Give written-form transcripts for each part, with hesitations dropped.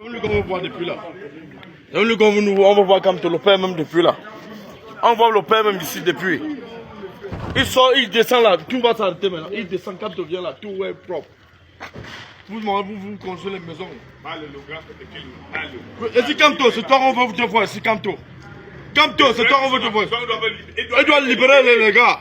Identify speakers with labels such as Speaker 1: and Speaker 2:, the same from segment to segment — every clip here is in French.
Speaker 1: Le gars, on va voir depuis là. Le gars, on va voir Kamto, le père même depuis là. On voit le père même ici depuis. Il sort, il descend là, tout va s'arrêter maintenant. Il descend, Kamto vient là, tout est propre. Vous construisez les maisons. Et si Kamto, c'est toi qu'on veut te voir ici, Kamto. Kamto, c'est toi qu'on veut te voir. Il doit libérer les gars.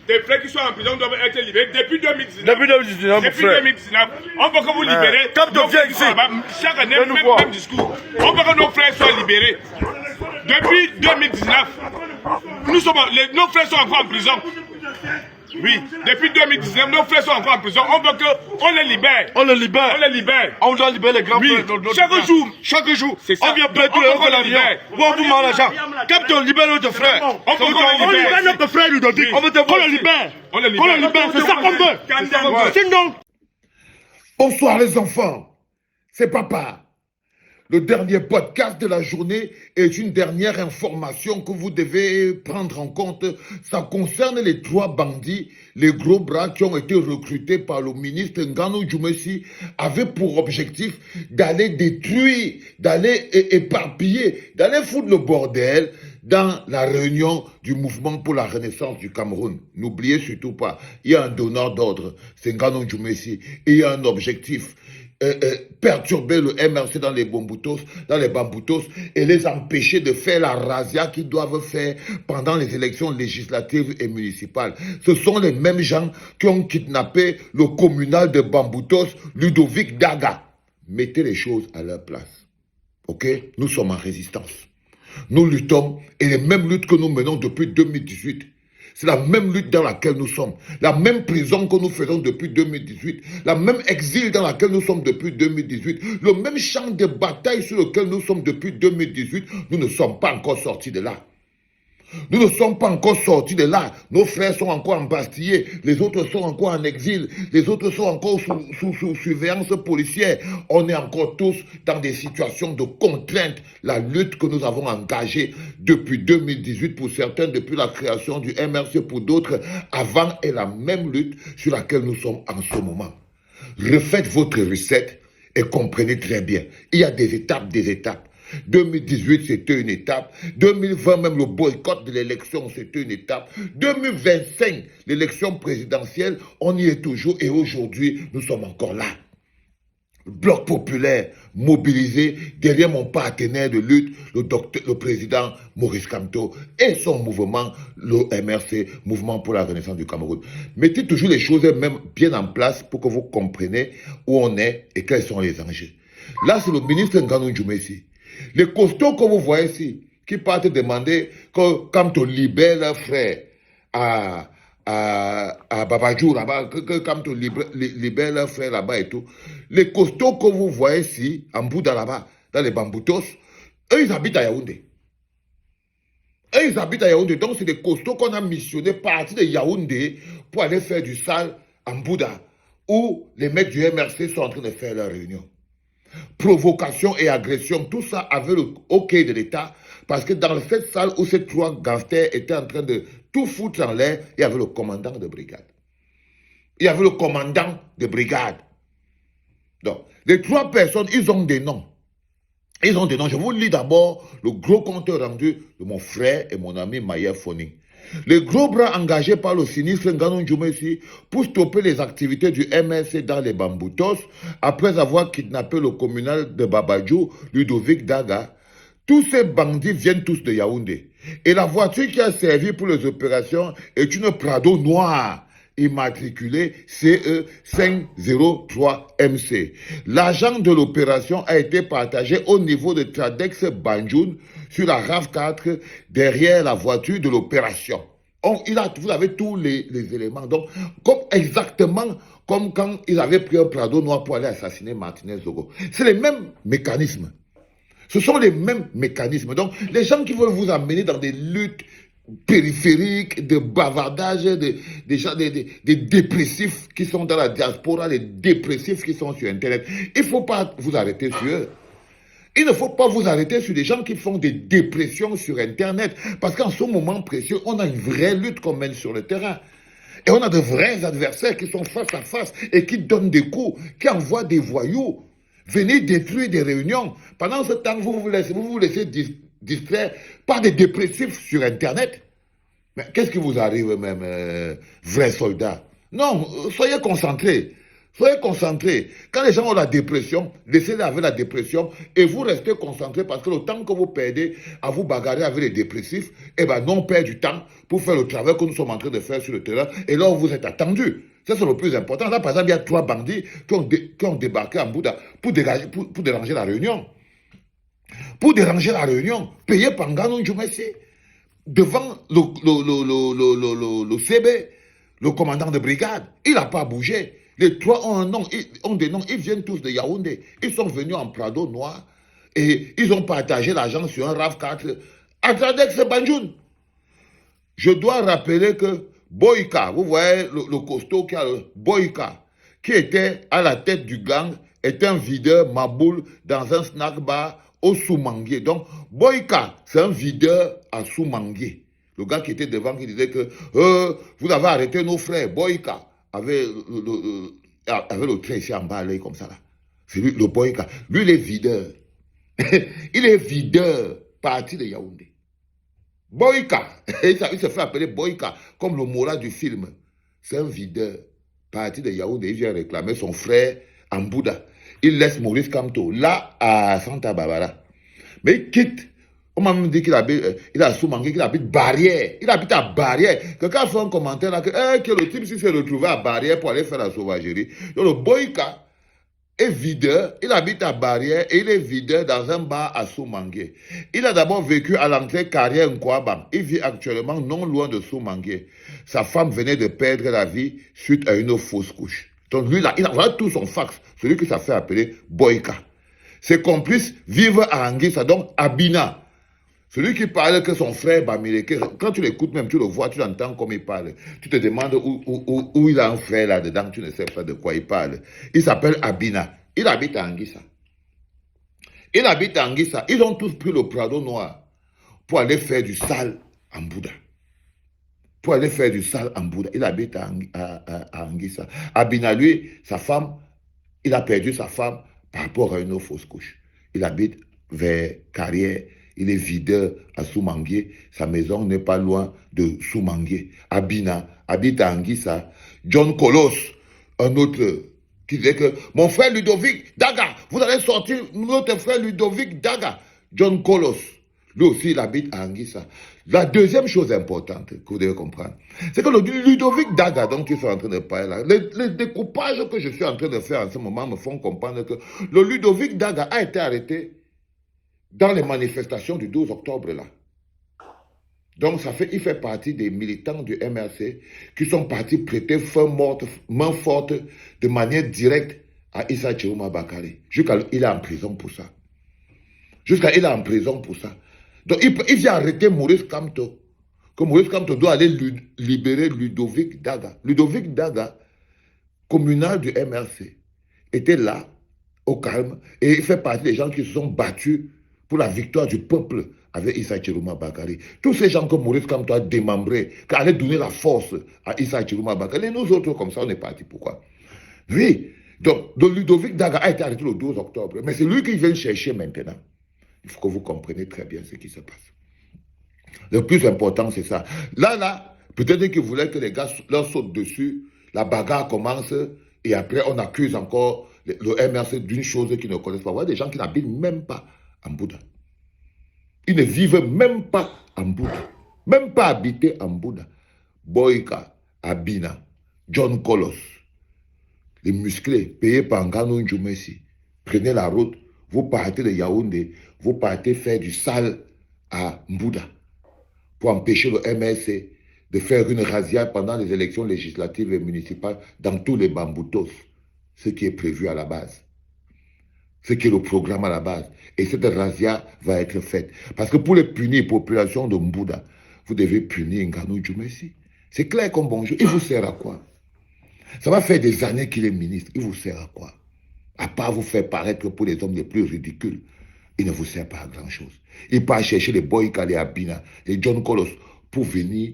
Speaker 2: Les frères qui sont en prison doivent être libérés depuis 2019.
Speaker 1: Depuis 2019,
Speaker 2: Depuis 2019, on veut que vous libérez.
Speaker 1: Kamto, viens ici.
Speaker 2: Chaque année, même discours. On veut que nos frères soient libérés. Depuis 2019, nos frères sont encore en prison. Oui, depuis 2019, nos frères sont encore en prison. On veut qu'on les libère.
Speaker 1: On les libère.
Speaker 2: On les libère.
Speaker 1: On doit libérer les grands frères. Chaque jour, on vient prêter le l'avion. On vous met l'argent. Captain, libère notre frère.
Speaker 2: On libère
Speaker 1: notre frère, Ludovic. On le libère.
Speaker 2: On le libère.
Speaker 1: C'est ça qu'on veut. Sinon.
Speaker 3: Bonsoir les enfants, c'est papa. Le dernier podcast de la journée est une dernière information que vous devez prendre en compte. Ça concerne les 3 bandits, les gros bras qui ont été recrutés par le ministre Nganou Djoumessi, avaient pour objectif d'aller détruire, d'aller éparpiller, d'aller foutre le bordel dans la réunion du mouvement pour la renaissance du Cameroun. N'oubliez surtout pas, il y a un donneur d'ordre, c'est Nganou Djoumessi, et il y a un objectif. Perturber le MRC dans les Bamboutos et les empêcher de faire la razzia qu'ils doivent faire pendant les élections législatives et municipales. Ce sont les mêmes gens qui ont kidnappé le communal de Bamboutos, Ludovic Daga. Mettez les choses à leur place. Ok? Nous sommes en résistance. Nous luttons et les mêmes luttes que nous menons depuis 2018. C'est la même lutte dans laquelle nous sommes. La même prison que nous faisons depuis 2018. La même exil dans laquelle nous sommes depuis 2018. Le même champ de bataille sur lequel nous sommes depuis 2018. Nous ne sommes pas encore sortis de là. Nous ne sommes pas encore sortis de là. Nos frères sont encore embastillés. Les autres sont encore en exil. Les autres sont encore sous surveillance policière. On est encore tous dans des situations de contrainte. La lutte que nous avons engagée depuis 2018 pour certains, depuis la création du MRC pour d'autres, avant est la même lutte sur laquelle nous sommes en ce moment. Refaites votre recette et comprenez très bien. Il y a des étapes, des étapes. 2018, c'était une étape. 2020, même le boycott de l'élection, c'était une étape. 2025, l'élection présidentielle, on y est toujours et aujourd'hui, nous sommes encore là. Bloc populaire mobilisé derrière mon partenaire de lutte, le président Maurice Kamto et son mouvement, le MRC, Mouvement pour la Renaissance du Cameroun. Mettez toujours les choses même bien en place pour que vous compreniez où on est et quels sont les enjeux. Là, c'est le ministre Nganou Djoumessi. Les costauds que vous voyez ici, qui partent demander que Kamto libère leur frère à Babadjou là-bas, que Kamto libère leur frère là-bas et tout. Les costauds que vous voyez ici, en Bouddha là-bas, dans les Bamboutos, eux ils habitent à Yaoundé. Eux ils habitent à Yaoundé. Donc c'est des costauds qu'on a missionnés partis de Yaoundé pour aller faire du sale en Bouddha, où les mecs du MRC sont en train de faire leur réunion. Provocation et agression, tout ça avait le OK de l'État, parce que dans cette salle où ces 3 gangsters étaient en train de tout foutre en l'air, il y avait le commandant de brigade. Donc, les 3 personnes, ils ont des noms. Je vous lis d'abord le gros compte rendu de mon frère et mon ami Mayer Foning. Les gros bras engagés par le sinistre Nganou Djoumessi pour stopper les activités du MRC dans les Bamboutos après avoir kidnappé le communal de Babadjou, Ludovic Daga. Tous ces bandits viennent tous de Yaoundé. Et la voiture qui a servi pour les opérations est une Prado noire immatriculée CE 503MC. L'argent de l'opération a été partagé au niveau de Tradex Banjoun sur la RAV4 derrière la voiture de l'opération. Vous avez tous les éléments. Donc, exactement comme quand ils avaient pris un Prado noir pour aller assassiner Martinez Zogo. C'est les mêmes mécanismes. Ce sont les mêmes mécanismes. Donc, les gens qui veulent vous amener dans des luttes périphériques, de bavardage, des dépressifs qui sont dans la diaspora, les dépressifs qui sont sur Internet, il ne faut pas vous arrêter sur eux. Il ne faut pas vous arrêter sur des gens qui font des dépressions sur Internet. Parce qu'en ce moment précieux, on a une vraie lutte qu'on mène sur le terrain. Et on a de vrais adversaires qui sont face à face et qui donnent des coups, qui envoient des voyous venir détruire des réunions. Pendant ce temps, vous vous laissez distraire par des dépressifs sur Internet. Mais qu'est-ce qui vous arrive même, vrais soldats? Non, soyez concentrés. Soyez concentrés. Quand les gens ont la dépression, laissez-les avec la dépression et vous restez concentrés parce que le temps que vous perdez à vous bagarrer avec les dépressifs, eh ben non, on perd du temps pour faire le travail que nous sommes en train de faire sur le terrain et là où vous êtes attendus. Ça, c'est le plus important. Là, par exemple, il y a 3 bandits qui ont débarqué en Bouddha pour déranger la réunion. Pour déranger la réunion, payé par Nganou Djoumessi devant le CB, le commandant de brigade. Il n'a pas bougé. Les 3 ont un nom, ont des noms, ils viennent tous de Yaoundé. Ils sont venus en Prado noir et ils ont partagé l'argent sur un RAV4 à Tradex Banjoun. Je dois rappeler que Boyka, vous voyez le costaud qui a le Boyka, qui était à la tête du gang, est un videur maboule dans un snack bar au Soumangué. Donc, Boyka, c'est un videur à Soumangué. Le gars qui était devant, qui disait que vous avez arrêté nos frères. Boyka avait le trait ici en bas, là, comme ça. Là. C'est lui, le Boyka. Lui, il est videur. Il est videur, parti de Yaoundé. Boyka, il se fait appeler Boyka, comme le Mola du film. C'est un videur, parti de Yaoundé. Il vient réclamer son frère en Bouddha. Il laisse Maurice Kamto, là, à Santa Barbara. Mais il quitte. On m'a même dit qu'il habite, il a Soumangué, qu'il habite Barrière. Il habite à Barrière. Quelqu'un fait un commentaire là que le type s'est retrouvé à Barrière pour aller faire la sauvagerie. Donc le Boyka est videur, il habite à Barrière et il est videur dans un bar à Soumangué. Il a d'abord vécu à l'entrée carrière Nkwabang. Il vit actuellement non loin de Soumangué. Sa femme venait de perdre la vie suite à une fausse couche. Donc lui là, il a tout son fax, celui qui s'est fait appeler Boyka. Ses complices vivent à Anguissa, donc à Bina. Celui qui parle que son frère Bamileke, quand tu l'écoutes même, tu le vois, tu l'entends comme il parle. Tu te demandes où il a un frère là-dedans, tu ne sais pas de quoi il parle. Il s'appelle Abina. Il habite à Anguissa. Il habite à Anguissa. Ils ont tous pris le Prado noir pour aller faire du sale en Bouddha. Pour aller faire du sale en Bouddha. Il habite à Anguissa. Abina, lui, sa femme, il a perdu sa femme par rapport à une fausse couche. Il habite vers Carrière. Il est videur à Soumangué. Sa maison n'est pas loin de Soumangué. Abina habite à Anguissa. John Colos, un autre qui disait que mon frère Ludovic Daga, vous allez sortir notre frère Ludovic Daga. John Colos, lui aussi il habite à Anguissa. La deuxième chose importante que vous devez comprendre, c'est que le Ludovic Daga dont ils sont en train de parler là, les découpages que je suis en train de faire en ce moment me font comprendre que le Ludovic Daga a été arrêté dans les manifestations du 12 octobre là. Donc il fait partie des militants du MRC qui sont partis prêter main forte de manière directe à Issa Tcheouma Bakary. Jusqu'à il est en prison pour ça. Il est en prison pour ça. Donc il vient arrêter Maurice Kamto. Que Maurice Kamto doit aller libérer Ludovic Daga. Ludovic Daga, communal du MRC, était là, au calme, et il fait partie des gens qui se sont battus pour la victoire du peuple avec Issa Tcheouma Bakary. Tous ces gens que Maurice Kamto a démembrés, qui allaient donner la force à Issa Tcheouma Bakary, et nous autres, comme ça, on est partis. Pourquoi? Oui. Donc Ludovic Daga a été arrêté le 12 octobre, mais c'est lui qui vient chercher maintenant. Il faut que vous compreniez très bien ce qui se passe. Le plus important, c'est ça. Là, peut-être qu'ils voulaient que les gars leur sautent dessus, la bagarre commence, et après, on accuse encore le MRC d'une chose qu'ils ne connaissent pas. Vous voyez des gens qui n'habitent même pas en Bouddha. Ils ne vivent même pas en Bouddha. Même pas habités en Bouddha. Boyka, Abina, John Colos, les musclés payés par Nganou Djoumessi. Prenez la route, vous partez de Yaoundé, vous partez faire du sale à Mbouda pour empêcher le MRC de faire une razzia pendant les élections législatives et municipales dans tous les bamboutos, ce qui est prévu à la base. Ce qui est le programme à la base. Et cette razzia va être faite. Parce que pour les punir, population de Mbouda, vous devez punir Nganou Djoumessi. C'est clair comme bonjour. Il vous sert à quoi? Ça va faire des années qu'il est ministre. Il vous sert à quoi? À part vous faire paraître pour les hommes les plus ridicules. Il ne vous sert pas à grand-chose. Il part chercher les Boyka, les Abina, les John Colos pour venir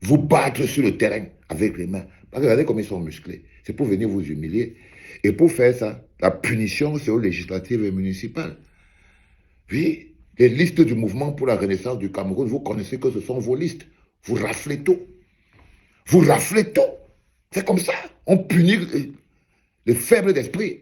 Speaker 3: vous battre sur le terrain avec les mains. Regardez comme ils sont musclés. C'est pour venir vous humilier. Et pour faire ça, la punition, c'est aux législatives et municipales. Oui, les listes du mouvement pour la renaissance du Cameroun, vous connaissez que ce sont vos listes. Vous raflez tout. Vous raflez tout. C'est comme ça. On punit les faibles d'esprit.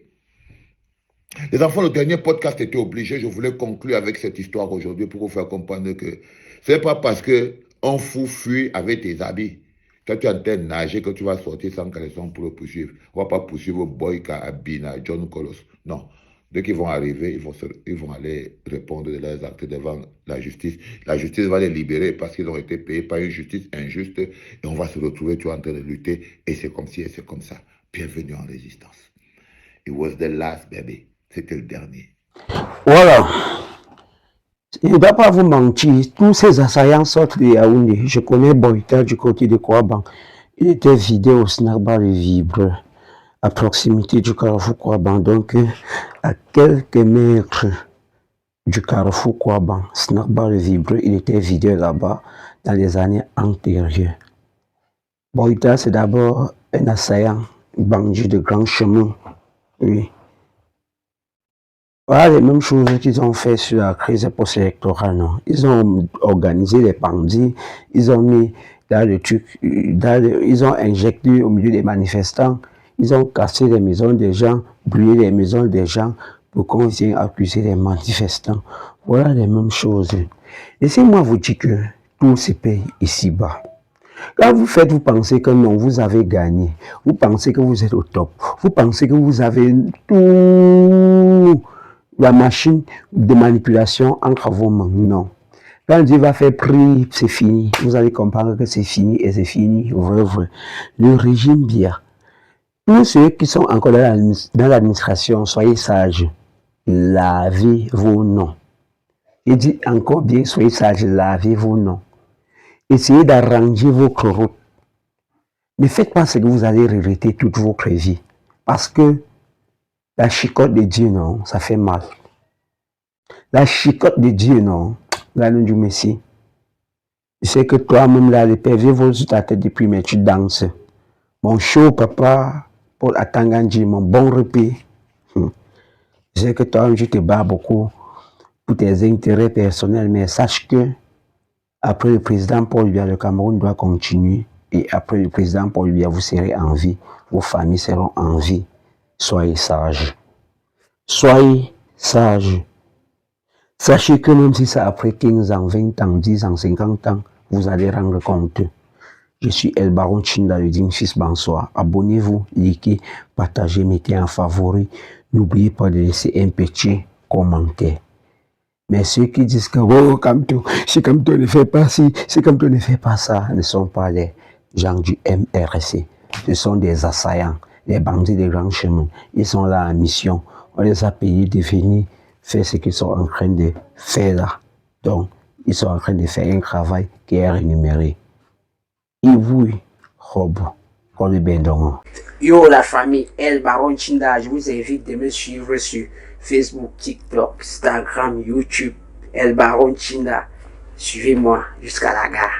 Speaker 3: Les enfants, le dernier podcast était obligé. Je voulais conclure avec cette histoire aujourd'hui pour vous faire comprendre que ce n'est pas parce qu'un fou fuit avec tes habits que tu es en train de nager que tu vas sortir sans caleçon pour le poursuivre. On ne va pas poursuivre Boyka, Abina, John Colos. Non. Dès qu'ils vont arriver, ils vont aller répondre de leurs actes devant la justice. La justice va les libérer parce qu'ils ont été payés par une justice injuste et on va se retrouver, tu es en train de lutter et c'est comme ci et c'est comme ça. Bienvenue en résistance. It was the last baby. C'était le dernier.
Speaker 4: Voilà. Je ne dois pas vous mentir, tous ces assaillants sortent de Yaoundé. Je connais Boïta du côté de Kouaban. Il était vidé au snack bar de Vibre, à proximité du carrefour Kouaban, donc à quelques mètres du carrefour Kouaban, snack bar de Vibre, il était vidé là-bas dans les années antérieures. Boïta, c'est d'abord un assaillant, bandit de grand chemin, oui. Voilà les mêmes choses qu'ils ont fait sur la crise post-électorale, non. Ils ont organisé les bandits, ils ont mis dans le truc, ils ont injecté au milieu des manifestants, ils ont cassé les maisons des gens, brûlé les maisons des gens pour qu'on vienne accuser les manifestants. Voilà les mêmes choses. Laissez-moi vous dire que tout se paye ici-bas. Quand vous pensez que non, vous avez gagné, vous pensez que vous êtes au top, vous pensez que vous avez tout. La machine de manipulation entre vos mains, non. Quand Dieu va faire prier, c'est fini. Vous allez comprendre que c'est fini et c'est fini, vrai. Le régime bien. Tous ceux qui sont encore dans l'administration, soyez sages. Lavez vos noms. Il dit encore bien, soyez sages, lavez vos noms. Essayez d'arranger votre route. Ne faites pas ce que vous allez regretter toute votre vie. Parce que la chicotte de Dieu, non, ça fait mal. La chicotte de Dieu, non, gagne du Messie. Je sais que toi-même, là, les PV volent sur ta tête depuis, mais tu danses. Mon chaud, papa, Paul Atangandji, mon bon repas. Je sais que toi-même, tu te bats beaucoup pour tes intérêts personnels, mais sache que après le président Paul Biya, le Cameroun doit continuer. Et après le président Paul Biya, vous serez en vie. Vos familles seront en vie. Soyez sages. Soyez sages. Sachez que même si ça après 15 ans, 20 ans, 10 ans, 50 ans, vous allez rendre compte. Je suis El Baron Chinda, le digne fils Bonsoir. Abonnez-vous, likez, partagez, mettez en favori. N'oubliez pas de laisser un petit commentaire. Mais ceux qui disent que oh, si Kamto ne fait pas ci, si Kamto ne fait pas ça, ne sont pas les gens du MRC. Ce sont des assaillants. Les bandits des grands chemins, ils sont là en mission. On les a payés de venir faire ce qu'ils sont en train de faire là. Donc, ils sont en train de faire un travail qui est rémunéré. Et vous, Rob, pour le Bendongo. Yo la famille El Baron Chinda, je vous invite de me suivre sur Facebook, TikTok, Instagram, YouTube. El Baron Chinda. Suivez-moi jusqu'à la gare.